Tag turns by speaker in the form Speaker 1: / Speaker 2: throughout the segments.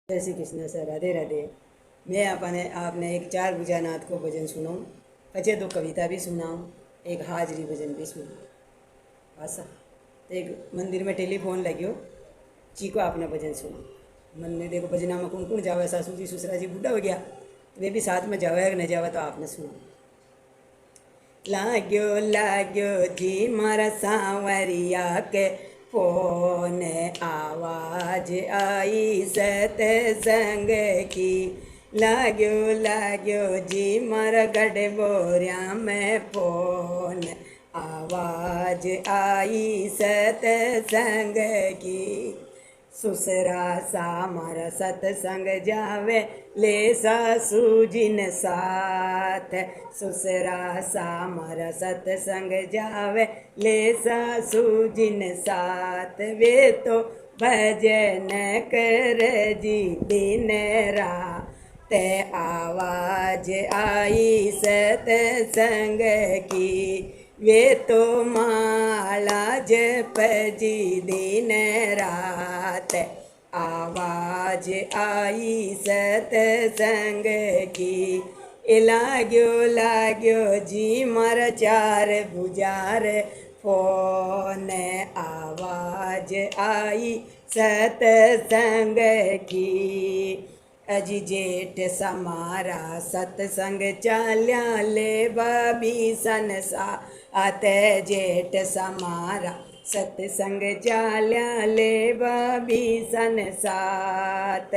Speaker 1: जय श्री कृष्ण सर। राधे राधे। मैं आपने एक चार भुजानाथ को भजन सुनाऊँ, पचे दो कविता भी सुनाऊँ, एक हाजरी भजन भी सुनाऊँ। आशा तो एक मंदिर में टेलीफोन लग्यो, ची को आपने भजन सुनो। मन ने देखो भजना में कौन कौन जावे, सासू जी ससुरा जी बूढ़ा हो गया, वे भी साथ में जावे न जावे, तो आपने सुनो। लाग्यो लाग्यो जी मारा सांवरिया के फोन, आवाज आई सतसंग की। लाग्यो लाग्यो जी मारा गढ़ बोरिया में फोन, आवाज आई सतसंग की। सुसरा सा मारा सतसंग जावे, ले सासू जिन साथ। सुसरा सा मारा सतसंग जावे, ले सासू जिन साथ। वे तो भजन कर जी दिन रात, आवाज आई सतसंग की। वे तो माला जप जी दिन रात, आवाज आई सतसंग की। लाग्यो लाग्यो जी मर चार बुजार फोन, आवाज आई सतसंग की। अजी जेठ समारा सतसंग चाल्या, ले बाबी संसा आते। जेठ समारा सतसंग चाल्या, ले बाबी संसात।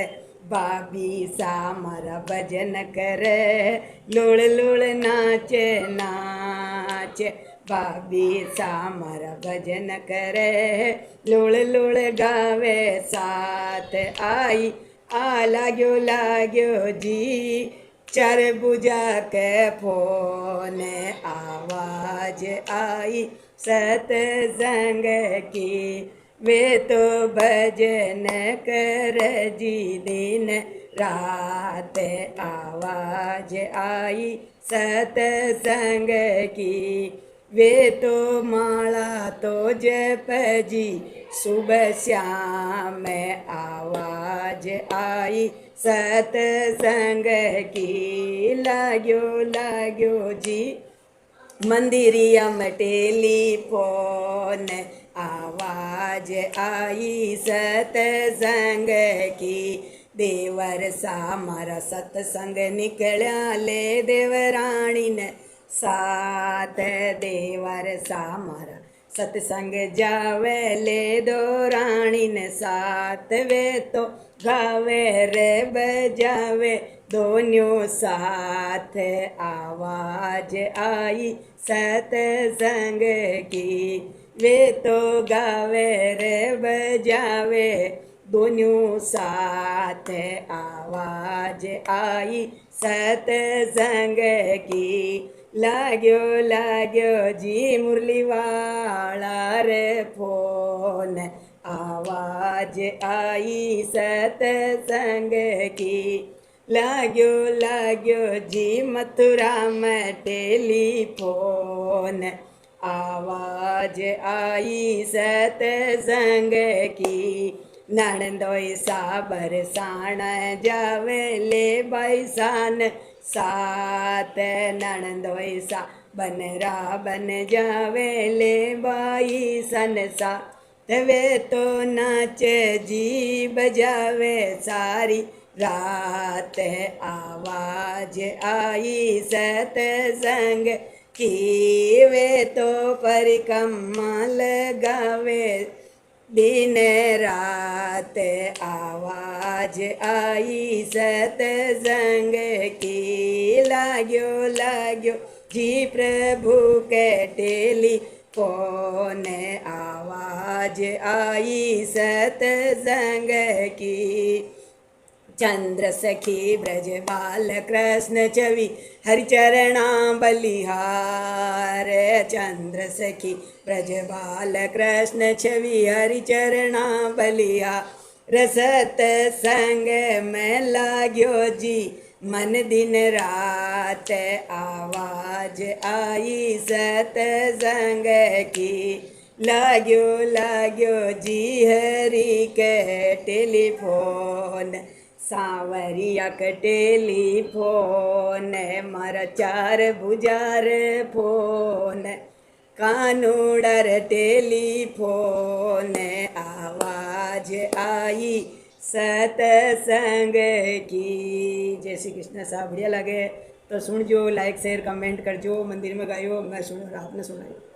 Speaker 1: बाबी सामरा भजन करे, लुड़ लुड़ नाचे नाच। बाबी सामरा भजन करे, लुड़ लुड़ गावे साथ। आई आ लाग्यो लाग्यो जी चार बुझा के फोन, आवाज आई सतसंग की। वे तो भजन कर जी दिन रात, आवाज आई सतसंग की। वे तो माला तो जप जी सुबह शाम, आवाज आई सतसंग की। लाग्यो लाग्यो जी मंदिरिया में टेलीफोन, आवाज आई सतसंग की। देवर सामरा सतसंग निकल्या, ले देवरानी ने साथ। देवर सामरा सतसंग जावे, ले दो रानी ने साथ। वे तो गावे रे बजावे दोनों साथ, आवाज आई सतसंग की। वे तो गावे रे बजावे दोनों साथ, आवाज आई सतसंग की। लाग्यो लाग्यो जी मुरली वाला रे फोन, आवाज आई सतसंग की। लाग्यो लाग्यो जी मथुरा में टेलीफोन, आवाज आई सतसंग की। नणंदोई साबर साण जावे, ले बाई सान साथ। नणंदोई सा बनरा बन जावे, ले बाई सन साथ। वे तो नाच जी बजावे सारी रात, आवाज आई सतसंग की। वे तो परिक्रमा लगावे दिन रात, आवाज आई सतसंग की। लाग्यो लाग्यो जी प्रभु के टेलीफोन, आवाज आई सतसंग की। चंद्र सखी ब्रज बाल कृष्ण छवि, हरिचरणा बलिहार। चंद्र सखी ब्रज बाल कृष्ण छवि, हरिचरणा बलिहार। रसत संग में लाग्यो जी मन दिन रात, आवाज आई सतसंग की। लाग्यो लाग्यो जी हरि के टेलीफोन, સાવરિયા કટેલી ફોન મારા ચાર ભુજાર ફોન કાનુડર ટેલિફોન આવાજ આઈ સતસંગ કી। जय श्री कृष्ण। साहब बढ़िया लगे तो सुनजो, लाइक शेयर कमेंट करजो। मंदिर में गायो, मैं सुन आपने सुनाई।